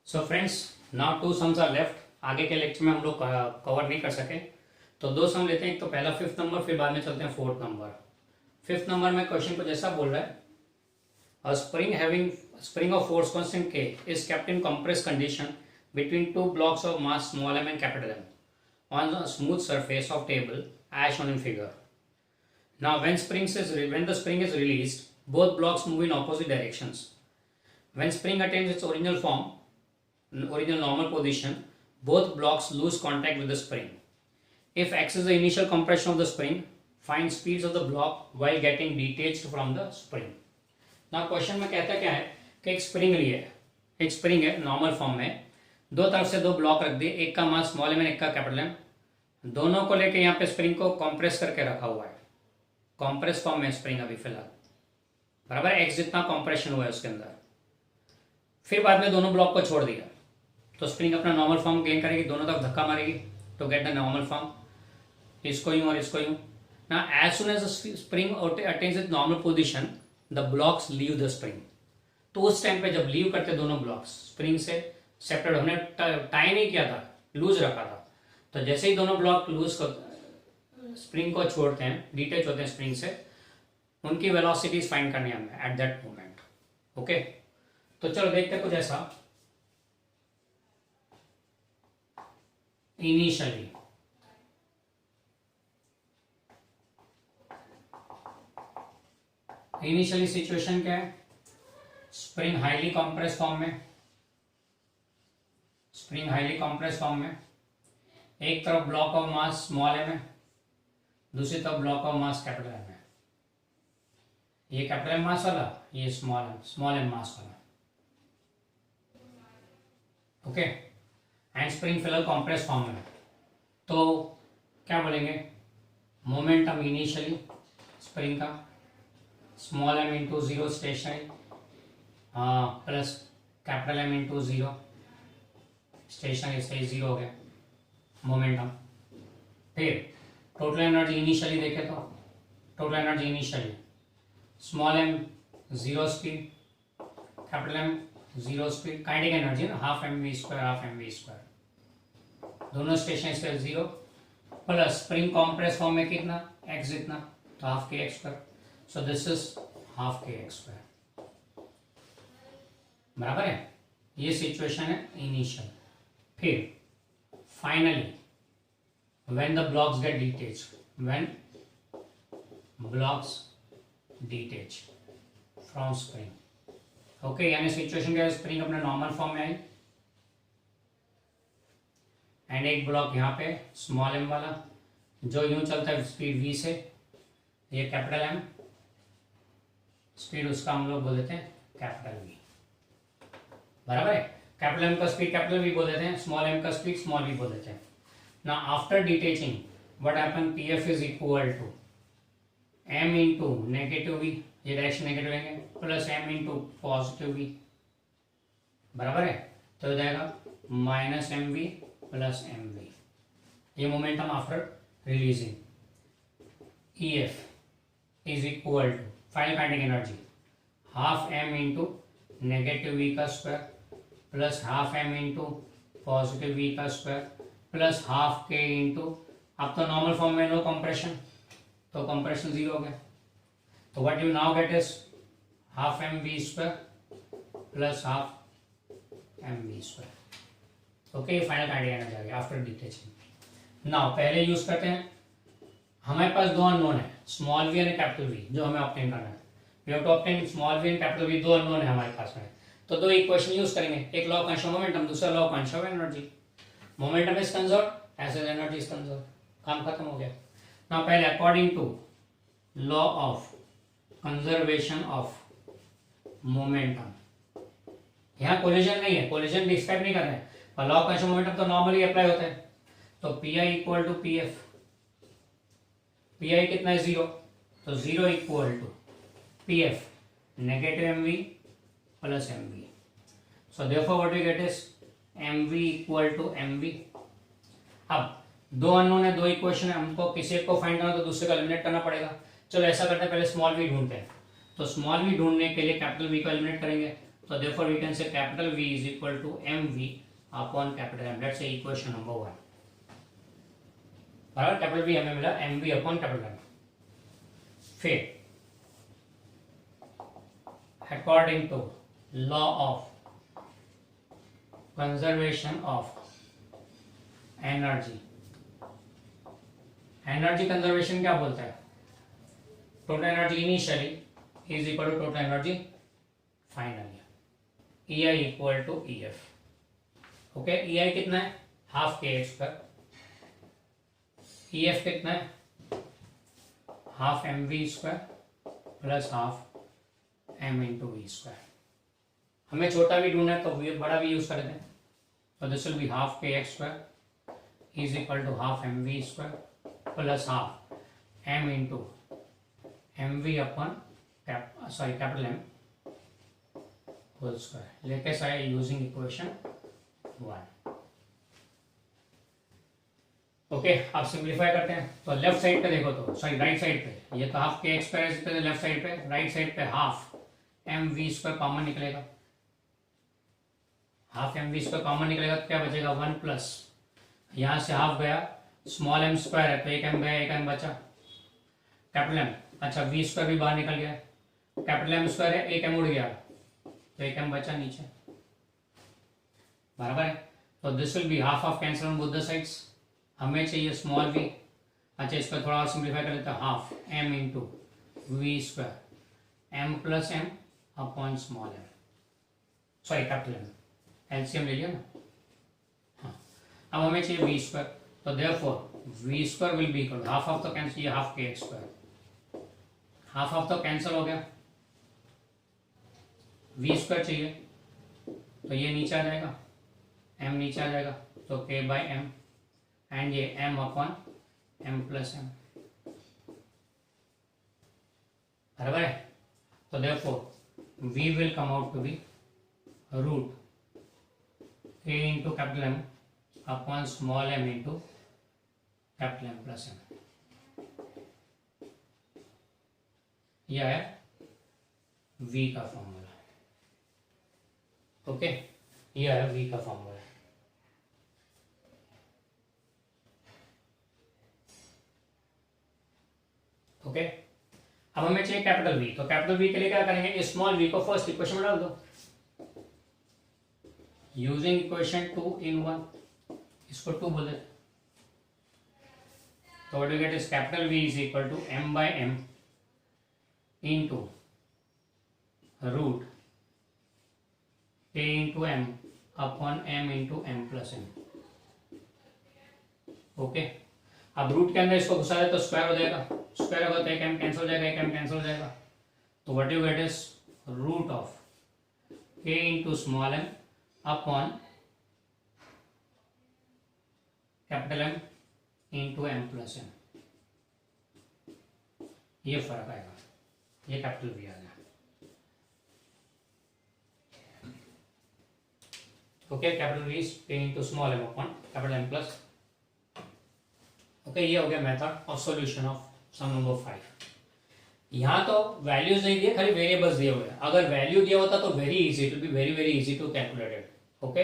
So friends, now two sums are left. आगे के lecture में हम लोग कवर नहीं कर सके, तो दो सम लेते हैं। एक तो पहला फिफ्थ नंबर, फिर बाद में चलते हैं फोर्थ नंबर। फिफ्थ नंबर में क्वेश्चन कुछ ऐसा बोल रहा है, अ spring having spring of force constant k is kept in compressed condition between two blocks of mass small m and capital M on a smooth surface of table as shown in figure. Now when the spring is released, both blocks move in opposite directions. When spring attains its original normal position, both blocks lose contact with the spring. If x is the initial compression of the spring, find speeds of the block while getting detached from the spring. Now question में कहता क्या है कि एक spring है normal form में, दो तरफ से दो ब्लॉक रख दिए, एक का मास स्मॉल एम एक का कैपिटल एम, दोनों को लेके यहाँ पे स्प्रिंग को कॉम्प्रेस करके रखा हुआ है। कॉम्प्रेस फॉर्म में स्प्रिंग अभी फिलहाल बराबर एक्स जितना कॉम्प्रेशन हुआ है उसके अंदर। फिर बाद में दोनों ब्लॉक को छोड़ दिया तो स्प्रिंग अपना नॉर्मल फॉर्म गेन करेगी, दोनों तरफ धक्का मारेगी to get the normal form, इसको यूं और इसको यूं ना। As soon as spring attains it normal position, the blocks leave the spring. तो उस टाइम पे जब लीव करते दोनों ब्लॉक्स स्प्रिंग से सेपरेट, हमने टाई नहीं किया था, लूज रखा था, तो जैसे ही दोनों ब्लॉक लूज स्प्रिंग को छोड़ते हैं, डिटेच होते हैं स्प्रिंग से, उनकी वेलोसिटीज फाइंड करनी है हमें एट दैट मोमेंट। ओके, तो चलो देखते हैं कुछ ऐसा। इनिशियली सिचुएशन क्या है, स्प्रिंग हाईली कंप्रेस फॉर्म में, एक तरफ block of mass small m है, दूसरी तरफ block of mass capital M है। ये कैपिटल एम मास वाला, ये स्मॉल एम मास वाला। ओके, एंड स्प्रिंग फिलहाल कॉम्प्रेस फॉर्म में, तो क्या बोलेंगे, मोमेंटम इनिशियली स्प्रिंग का small m into zero stationary plus capital M into zero stationary, सही जीरो हो गया मोमेंटम। फिर टोटल एनर्जी इनिशियली देखे तो total energy initially small m zero speed, capital M zero speed, kinetic energy ना half M we square, दोनों station पे zero, plus spring compress form में कितना एक्स जितना, तो half k x square. So this is half k x square, बराबर है। ये सिचुएशन है इनिशियल। फिर finally when the blocks get detach from spring. Okay, यानी सिचुएशन क्या है, स्प्रिंग अपने नॉर्मल फॉर्म में आई एंड एक ब्लॉक यहाँ पे स्मॉल एम वाला जो यूं चलता है स्पीड v से, ये कैपिटल एम स्पीड, उसका हम लोग बोल देते हैं कैपिटल v, बराबर है। कैपिटल एम का स्पीड कैपिटल v बोल देते हैं, स्मॉल एम का स्पीड स्मॉल v बोल देते हैं। ना after detaching what happen, pf is equal to m into negative v, ये डायरेक्शन नेगेटिव लेंगे, plus m into positive v, बराबर है। तो हो जाएगा minus M we plus M V, ये momentum after releasing. EF is equal to final kinetic energy half M into negative we का square plus half M into positive V का square plus half K into, अब तो normal form में no compression, तो compression zero हो गया, तो what you now get is half M we square plus half M we square. Okay, final kinetic energy आ गया आफ्टर डिटेचिंग। नाउ पहले यूज करते हैं, हमारे पास दो अननोन है, small we and capital V, जो हमें ऑब्टेन करना है। We have to obtain small we and capital V, दो अननोन है हमारे पास में, तो दो इक्वेशन यूज करेंगे, एक लॉ ऑफ कांस्टेंट मोमेंटम, दूसरा law of constant energy. Momentum is conserved as energy is conserved, काम खत्म हो गया। नाउ पहले according to law of conservation of momentum, यहाँ कोलिजन नहीं है, कोलिजन डिस्क्राइब नहीं कर रहे हैं, पर लॉ ऑफ कांस्टेंट मोमेंटम तो नॉर्मली अप्लाई होता है। तो p i equal to P f, p i कितना है जीरो, तो zero equal to P F negative m we plus M v. So therefore what we get is m v equal to m v. अब दो unknown है, दो equation है, हमको किसी एक को फाइंड करना तो दूसरे को एलिमिनेट करना पड़ेगा। चलो ऐसा करते हैं, पहले स्मॉल वी ढूंढते हैं, तो स्मॉल वी ढूंढने के लिए कैपिटल वी को एलिमिनेट करेंगे, So therefore we can say capital V is equal to mv upon capital M. Let's say equation number 1. बराबर, कैपिटल V हमें मिला mv अपॉन कैपिटल M. फिर according to law of conservation of energy, energy conservation क्या बोलता है? Total energy initially is equal to total energy finally. EI equal to EF. Okay, EI कितना है? Half k x square. EF कितना है? Half mv square plus half m into v square. हमें छोटा भी ढूंढना है तो बड़ा भी यूज कर देते हैं. तो this will be half k x square is equal to half mv square plus half m into mv upon capital M whole square. लेके सारे यूजिंग इक्वेशन 1. ओके, आप सिंप्लीफाई करते हैं तो लेफ्ट साइड पे देखो, तो सॉरी राइट साइड पे, ये तो half k x square, left side पे, राइट साइड पे हाफ mv स्क्वायर कॉमन निकलेगा. हाफ mv स्क्वायर कॉमन निकलेगा तो क्या बचेगा? 1 प्लस यहां से हाफ गया, स्मॉल m स्क्वायर है तो एक m गया, एक m बचा. कैपिटल M, अच्छा v स्क्वायर भी बाहर निकल गया. कैपिटल M स्क्वायर है, एक m उड़ गया तो एक m बचा नीचे. बराबर है. तो this will be half of cancel on both the sides. हमें चाहिए स्मॉल v. अच्छा, इसको थोड़ा और सिंप्लीफाई कर लेते हैं. Half m into v square m plus m upon small m, sorry capital M. LCM ले लिया ना. हाँ, अब हमें चाहिए वी स्क्वायर. तो therefore v square will be equal half of the cancel, ये half k x square, half of the cancel हो गया. वी स्क्वायर चाहिए तो ये नीचे आ जाएगा, m नीचे आ जाएगा तो k बाई एम, एंड ये m upon m plus m. बराबर है. तो therefore v will come out to be root k into capital M upon small m into capital M plus m. यह है v का फॉर्मूला. ओके, यह है v का फॉर्मूला. ओके, अब हमें चाहिए कैपिटल V. तो कैपिटल V के लिए क्या करेंगे? स्मॉल v को फर्स्ट इक्वेशन में डाल दो यूजिंग इक्वेशन 2 in 1. इसको 2 बोल देते. तो what you get is capital V is equal to m by m into root k into m upon m into m plus m. Okay, अब root के अंदर इसको घुसा दे तो स्क्वायर हो जाएगा. स्क्वायर होगा तो एक m कैंसिल हो जाएगा, एक m कैंसिल हो जाएगा. तो what you get is root of k into small m upon capital M into m plus m. ये फर्क आएगा. ये कैपिटल V आ गया. Okay, capital V is k into small m upon capital M plus. Okay, ये हो गया method of solution of sum number 5. यहाँ तो वैल्यूज नहीं दिए, खाली वेरिएबल्स दिए हुए हैं. अगर वैल्यू दिया होता तो very easy, it will be very very easy to calculated. Okay,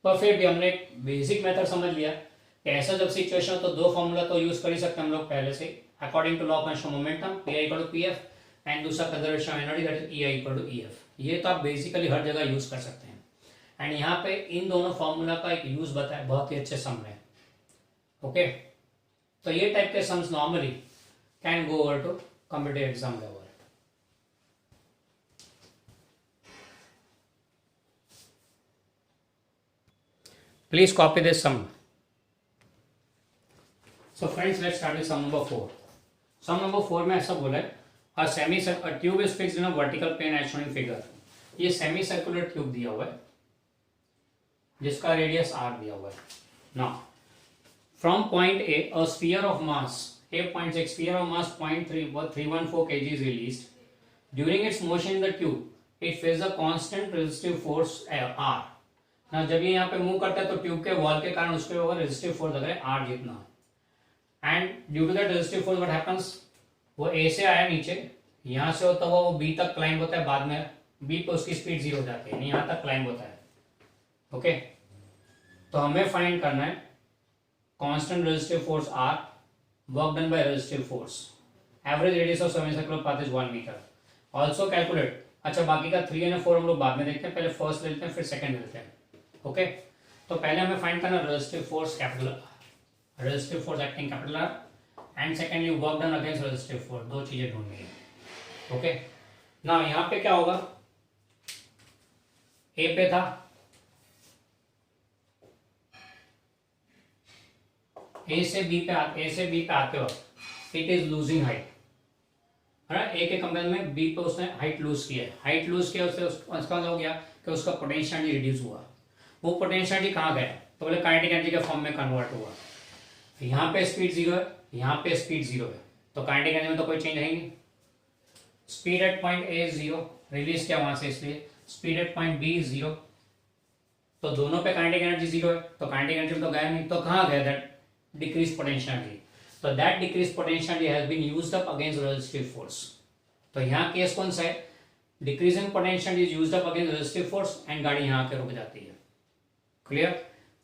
पर फिर भी हमने एक बेसिक मेथड समझ लिया कि ऐसा जब सिचुएशन हो तो दो फॉर्मूला तो यूज कर ही सकते हैं हम लोग पहले से. According to law of motion momentum P equal to P F, and दूसरा conservation energy that is E equal to EF. ये तो आप बेसिकली हर जगह यूज कर सकते हैं. एंड यहाँ पे इन दोनों फॉर्मूला का एक यूज बताया बहुत ही अच्छे सम में. ओके, तो ये टाइप के sums normally can go over to competitive exam level. Please copy this sum. So friends, let's start with sum number 4. Sum number 4 में ऐसा बोला है, a tube is fixed in a vertical plane as shown in figure. ये semi circular tube दिया हुआ है जिसका radius r दिया हुआ है. Now from point A, a sphere of mass, a point, a sphere of mass 0.314 kg is released. During its motion in the tube, it feels a constant resistive force R. ना जब ये यहाँ पे move करता है तो tube के wall के कारण उसके ऊपर रेजिस्टिव फोर्स लग रहा है R जितना. And due to that resistive force what happens, वो A से आया नीचे, यहाँ से होता हुआ वो B तक क्लाइंब होता है, बाद में बी पे उसकी स्पीड 0 हो जाती है, नहीं यहाँ तक क्लाइंब होता है। ओके, तो हमें फाइंड करना है constant resistive force R, work done by resistive force, average radius of semicircular path is 1 metre. Also calculate, अच्छा बाकी का 3 और 4 हम लोग बाद में देखते हैं, पहले फर्स्ट ले लेते हैं फिर सेकंड लेते हैं। ओके, तो पहले हमें फाइंड करना resistive force capital, resistive force acting capital R, and secondly work done against resistive force, दो चीजें ढूंढनी है। ओके, ना यहाँ पे क्या होगा, ए पे था, ए से बी पे आते वक्त इट इज लूजिंग हाइट, है ना। ए के कंपेयर में बी पे उसने हाइट लूज किया है, हाइट लूज किया उससे उसका हो गया कि उसका पोटेंशियल रिड्यूस हुआ। वो पोटेंशियल कहाँ गया, तो बोले काइनेटिक एनर्जी के फॉर्म में कन्वर्ट हुआ। यहाँ पे स्पीड 0 है, यहाँ पे स्पीड 0 है, तो काइनेटिक एनर्जी में तो कोई चेंज है नहीं। Speed at point A is 0, release किया वहां से, इसलिए speed at point B is 0, तो दोनों पे काइनेटिक एनर्जी 0 है, तो काइनेटिक एनर्जी में तो गया नहीं, तो कहाँ गया, दैट डिक्रीज पोटेंशियल एनर्जी। तो that decrease potential energy has been used up against resistive force. तो यहाँ केस कौन सा है, decreasing potential is used up against resistive force and गाड़ी यहाँ के रुक जाती है। क्लियर,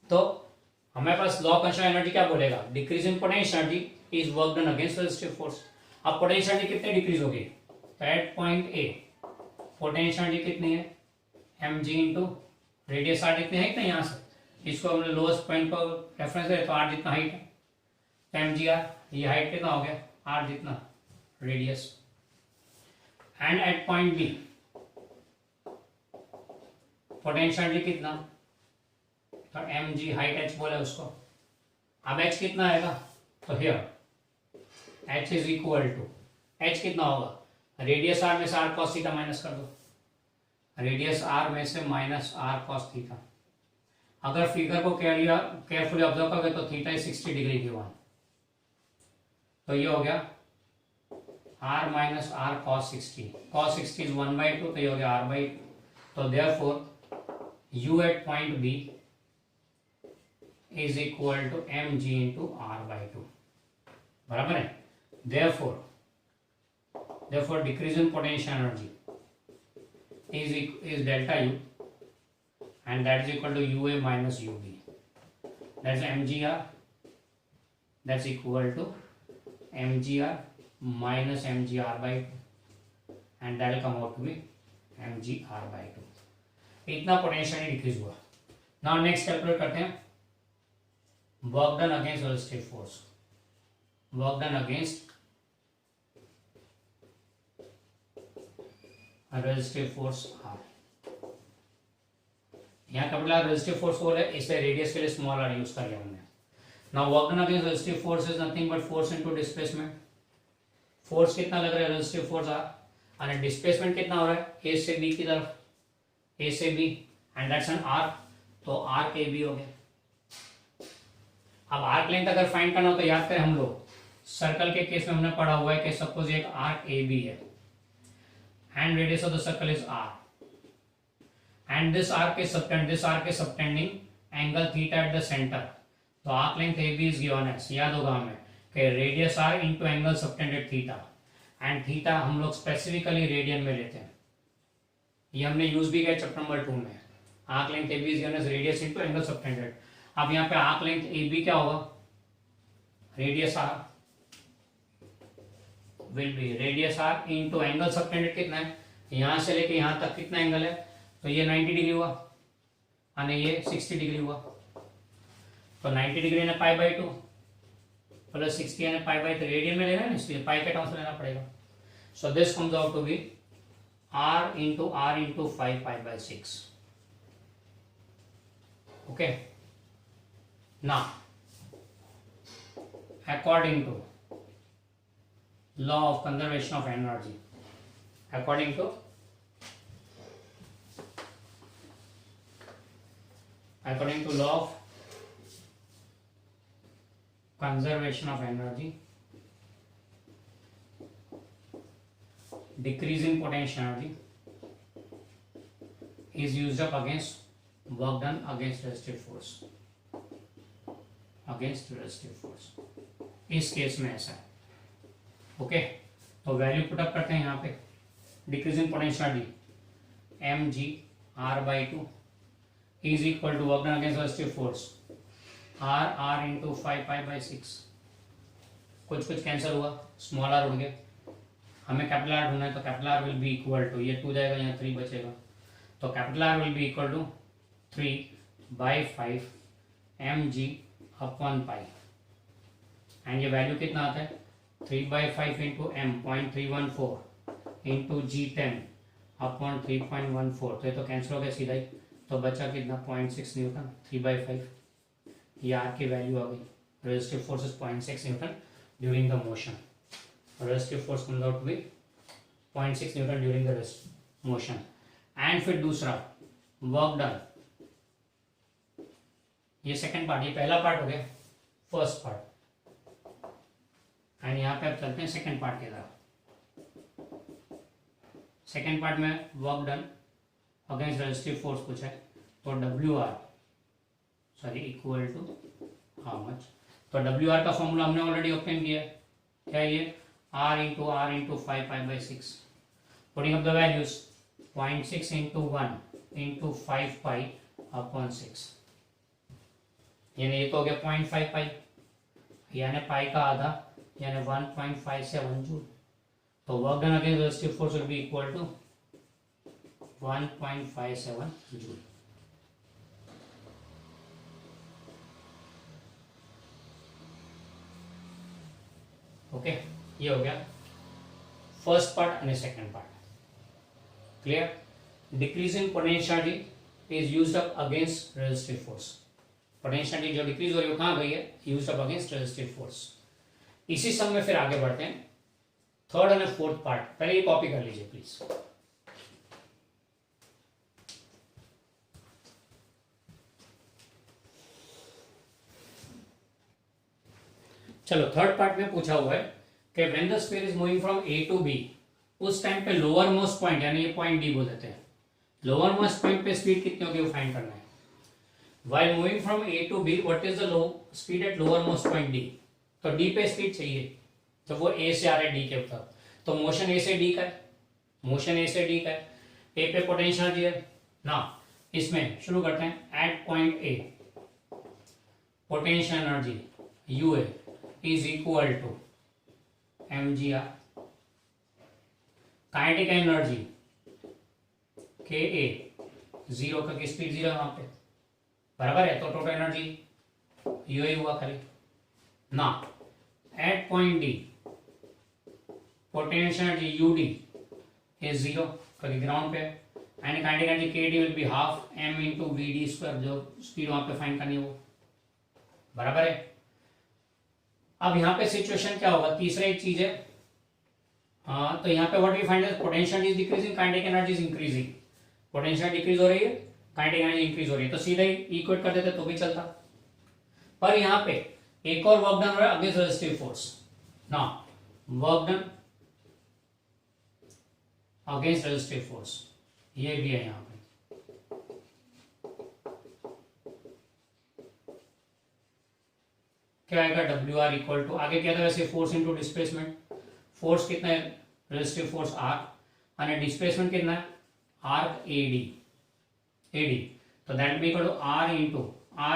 तो हमारे पास लॉ कंजर्वेशन एनर्जी क्या बोलेगा, decreasing potential energy is work done against resistive force. अब पोटेंशियल एनर्जी कितने डिक्रीज होगी, तो at point A potential energy कितनी है, m g into radius R जितनी हाइट ना, यहाँ से इसको हमने लोएस्ट पॉइंट पर रेफरेंस दे तो आर जितना हाइट है, तो एम जी आर, ये हाइट कितना हो गया, आर जितना radius, and at point B potential energy कितना, तो एम जी हाइट एच बोले उसको। अब एच कितना आएगा, तो here h is equal to, h कितना होगा, रेडियस आर में से आर कॉस थीटा माइनस कर दो, रेडियस आर में से माइनस आर कॉस थीटा। अगर फिगर को केयरफुली ऑब्जर्व करोगे तो थीटा इज 60 डिग्री की वन, तो ये हो गया R minus R cos 60, cos 60 is 1/2, तो ये हो गया r/2। तो therefore u at point B is equal to m g into r/2, बराबर है। therefore decrease in potential energy is delta u, and that is equal to ua minus ub, that's mgr, that's equal to mgr minus mgr/2, and that will come out to be mgr/2। इतना potential decrease हुआ। Now next calculate करते हैं work done against resistive force, work done against resistive force R. यहाँ capital resistive force हो रहा है, इसलिए radius के लिए स्मॉल आर यूज कर लिया हमने। Now work done against resistive force is nothing but force into displacement. Force कितना लग रहा है रेजिस्टिव फोर्स आर, और डिस्प्लेसमेंट कितना हो रहा है ए से बी की तरफ, ए से B, and that's an R, तो आर के बी हो गया। अब आर्क लेंथ अगर फाइंड करना हो तो याद करें हम लोग सर्कल के केस में हमने पढ़ा हुआ है कि सपोज एक आर्क ए बी है and radius of the circle is r, and this arc is subtending angle theta at the center, तो arc length AB is given as, याद होगा हमें कि radius r into angle subtended theta, and theta हम लोग specifically radian में लेते हैं, ये हमने यूज भी किया चैप्टर नंबर 2 में। arc length AB is given as radius into angle subtended। अब यहाँ पे arc length AB क्या होगा, radius r will be radius R into angle subtended कितना है, यहां से लेके यहां तक कितना एंगल है, तो ये 90 डिग्री हुआ और ये 60 डिग्री हुआ, तो 90 डिग्री ने π/2 प्लस 60 ने π/3 रेडियन में लेना है, इसलिए पाई के टर्म्स में लेना पड़ेगा। So this comes out to be r into 5 π/6। Okay, now according to law of conservation of energy, according to law of conservation of energy, decreasing potential energy is used up against work done against resistive force, against resistive force। इस case में ऐसा है। Okay, तो value put up करते हैं यहाँ पे, decreasing potential D m g R by two is equal to work done against resistive force R R into 5 pi by 6। कुछ कुछ कैंसिल हुआ, स्मॉल आर उड़ गया, हमें कैपिटल आर ढूंढना है, तो capital R will be equal to, ये 2 जाएगा, यहाँ 3 बचेगा, तो capital R will be equal to 3/5 m g upon pi. And ये वैल्यू कितना आता है 3/5 into m 0.314 into g 10 upon 3.14, तो ये तो कैंसिल हो गया सीधा ही, तो बचा कितना 0.6 न्यूटन 3/5। ये आर की वैल्यू आ गई। Resistive force is 0.6 newton during the motion. Resistive force comes out to be 0.6 newton during the motion. And फिर दूसरा वर्क डन, ये सेकंड पार्ट, ये पहला पार्ट हो गया, फर्स्ट पार्ट। एंड यहाँ पे अब चलते हैं सेकंड पार्ट की तरफ। सेकंड पार्ट में work done against resistive force पूछा है, तो W R sorry equal to how much, तो डब्ल्यू आर का फॉर्मूला हमने ऑलरेडी ओपन किया है, क्या ये आर into 5 pi by 6। Putting up the values 0.6 into 1 into 5 pi upon 6, यानी ये तो हो गया 0.5 पाई, यानी पाई का आधा, यानी 1.57 जूल। तो work done against resistive force will be equal to 1.57 joule. Okay, ये हो गया first part and second part. Clear? Decrease in potentiality is used up against resistive force. Potentiality जो डिक्रीज हो रही है कहां गई है, used up against resistive force. इसी सब में फिर आगे बढ़ते हैं, थर्ड एंड फोर्थ पार्ट। पहले ये कॉपी कर लीजिए प्लीज। चलो, थर्ड पार्ट में पूछा हुआ है कि when the sphere is moving from A to B, उस टाइम पे लोअर मोस्ट पॉइंट, यानी ये पॉइंट डी बोल देते हैं, लोअर मोस्ट पॉइंट पे स्पीड कितनी होगी वो फाइंड करना है। While moving from A to B, what is the low speed at lower most point D? तो D पे स्पीड चाहिए, तो वो A से आ रहा है D के ऊपर, तो मोशन A से D का है, मोशन A से D का है, A पे पोटेंशियल है ना। इसमें शुरू करते हैं। At point A potential energy UA is equal to mgr, kinetic energy KA, zero का स्पीड जीरो वहां पे, बराबर है, तो टोटल एनर्जी यू ही हुआ खाली ना। At point D potential energy UD is zero क्योंकि ग्राउंड पे, and kinetic energy KD will be half M into V D square, जो स्पीड वहां पे फाइंड करनी है वो, बराबर है। अब यहाँ पे सिचुएशन क्या होगा, तीसरा एक चीज है, हाँ, तो यहाँ पे what we find is potential is decreasing, kinetic energy is increasing. Potential decrease हो रही है, काइनेटिक एनर्जी इंक्रीज हो रही है, तो सीधा ही इक्वेट कर देते तो भी चलता। पर यहाँ पे एक और वर्क डन हो रहा है अगेंस्ट रेजिस्टिव फोर्स ना, work done against resistive force, ये भी है यहाँ पे। क्या आएगा डब्ल्यू आर इक्वल टू, आगे क्या था वैसे, फोर्स इंटू डिस्प्लेसमेंट। फोर्स कितना है रेजिस्टिव फोर्स आर, और डिस्प्लेसमेंट कितना है आर्क एडी, तो that be equal to R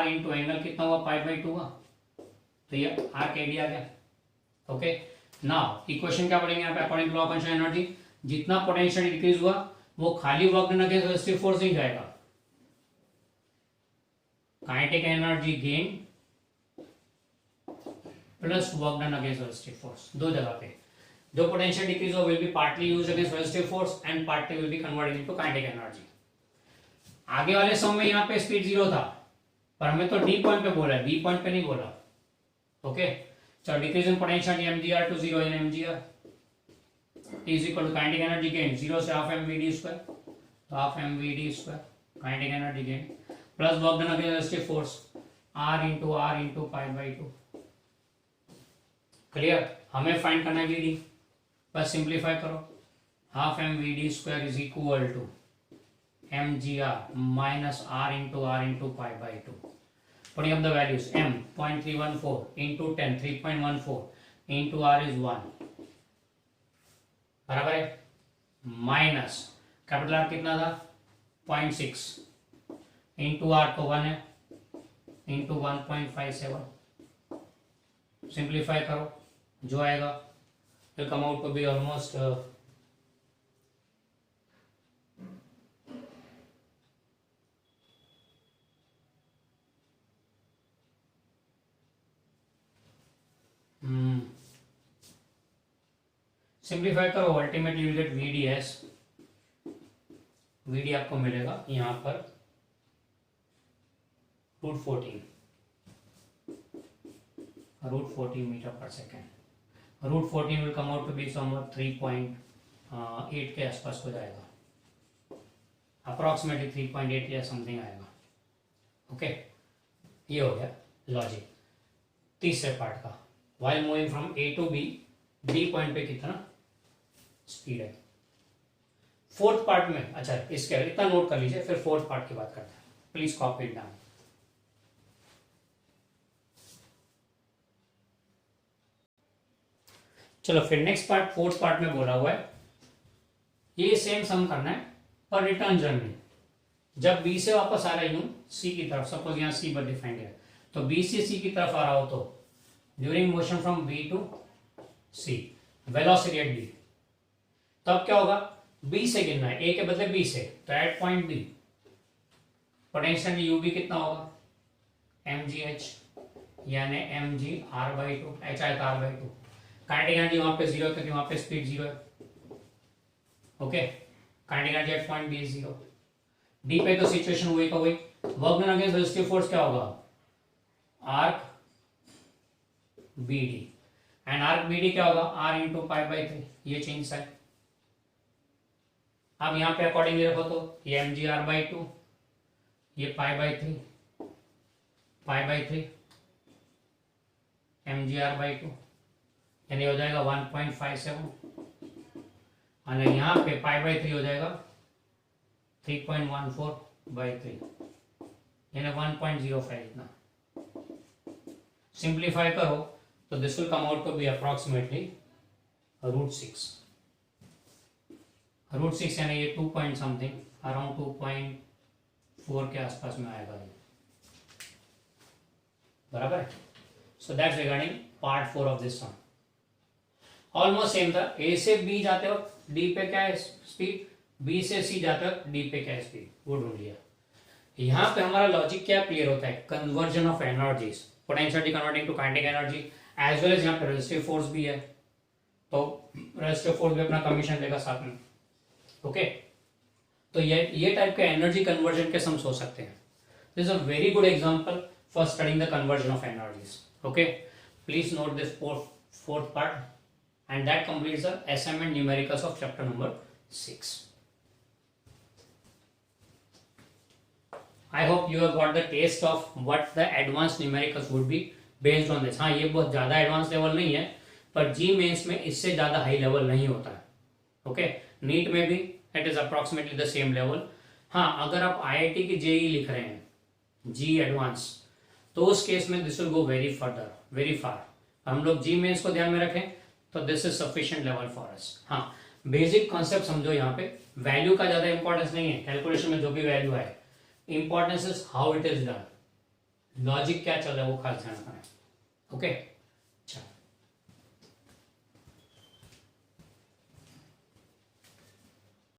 into angle कितना हुआ पाई बाई 2 का, तो ये आर्क एडी आ गया। ओके, नाउ इक्वेशन क्या पढ़ेंगे यहाँ पे, according to law of conservation energy, जितना पोटेंशियल डिक्रीज हुआ वो खाली work done against resistive force नहीं जाएगा, kinetic energy gain plus work done against resistive force, दो जगह पे। जो पोटेंशियल डिक्रीज हो will be partly used against resistive force and partly will be converted into kinetic energy. आगे वाले सम में यहाँ पे स्पीड जीरो था, पर हमें तो डी पॉइंट पे बोला है, बी पॉइंट पे नहीं बोला। ओके, चलो, decrease in potential mgr to 0 in mgr is equal to kinetic energy gain 0 से हाफ mvd स्क्वायर, तो half mvd square kinetic energy gain plus work done against resistive force r into pi by 2। Clear? हमें find करना है vd, बस simplify करो, half mvd square is equal to mgr minus r into pi by 2. Putting up the values, m 0.314 into 10 3.14 into r is 1, बराबर है, minus capital R कितना था 0.6 into are तो 1 है, इंटू 1.57, सिंप्लीफाई करो, जो आएगा will come out to be almost simplify करो, ultimately will get VDS, VD आपको मिलेगा यहाँ पर √14 मीटर पर second. √14 will come out to be somewhat 3.8 के आसपास हो जाएगा, अप्रॉक्सीमेटली 3.8 या समथिंग आएगा। ओके, ये हो गया लॉजिक तीसरे पार्ट का। While moving from A to B point पे कितना स्पीड है। फोर्थ पार्ट में, अच्छा इसके इतना नोट कर लीजिए, फिर फोर्थ पार्ट की बात करते हैं। Please copy it down. चलो फिर नेक्स्ट पार्ट, फोर्थ पार्ट में बोला हुआ है ये सेम सम करना है पर रिटर्न जर्नी। जब B से वापस आ रही हूं C की तरफ, सपोज यहाँ C पर डिफाइंड है, तो B से C की तरफ आ रहा हो तो during motion from B to C velocity at B, तब क्या होगा, B से गिनना है, A के बदले B से, तो at point B potential UB कितना होगा mgh, यानी mg/2, h आया था r/2। काइनेटिक एनर्जी वहां पे 0 क्योंकि वहां पे स्पीड 0 है। Okay, kinetic energy at point B is 0। D पे तो सिचुएशन हुई का हुई, work done against velocity force क्या होगा, arc BD, and arc BD क्या होगा, r इंटू π/3, ये चेंज है। अब यहाँ पे अकॉर्डिंगली रखो तो ये mgr/2, ये π/3 mgr/2, यानी हो जाएगा 1.57, और यहाँ पे π/3 हो जाएगा 3.14/3, यानी 1.05 इतना। सिंप्लीफाई करो तो this will come out to be approximately √6, यानी ये 2 पॉइंट समथिंग, अराउंड 2.4 के आसपास में आएगा ये, बराबर है। So that's regarding part 4 of this sum. Almost same था, A से B जाते वक्त D पे क्या है स्पीड, B से C जाते वक्त D पे क्या है स्पीड, वो ढूंढ लिया। यहाँ पे हमारा लॉजिक क्या क्लियर होता है, conversion of energies, potential converting to kinetic energy, as well as यहाँ पे रेजिस्टिव फोर्स भी है, तो रेजिस्टिव फोर्स भी अपना कमीशन देगा साथ में। ओके, तो ये टाइप के एनर्जी कन्वर्जन के सम्स हो सकते हैं। This is a very good example for studying the conversion of energies. Okay, please note this fourth part, and that completes the SM and numericals of chapter number 6. I hope you have got the taste of what the advanced numericals would be based on this. हाँ, ये बहुत ज़्यादा advance level नहीं है, पर जी mains में इससे ज़्यादा हाई लेवल नहीं होता है। ओके, नीट में भी it is approximately the same level. हाँ, अगर आप IIT की JEE लिख रहे हैं, जी एडवांस, तो उस केस में this will go very further, very far. हम लोग जी मेंस को ध्यान में रखें तो this is sufficient level for us. हाँ, बेसिक कॉन्सेप्ट समझो, यहाँ पे वैल्यू का ज्यादा इंपॉर्टेंस नहीं है, कैलकुलेशन में जो भी वैल्यू है, importance is how it is done, logic क्या चल रहा है वो खास ध्यान रखना है। ओके।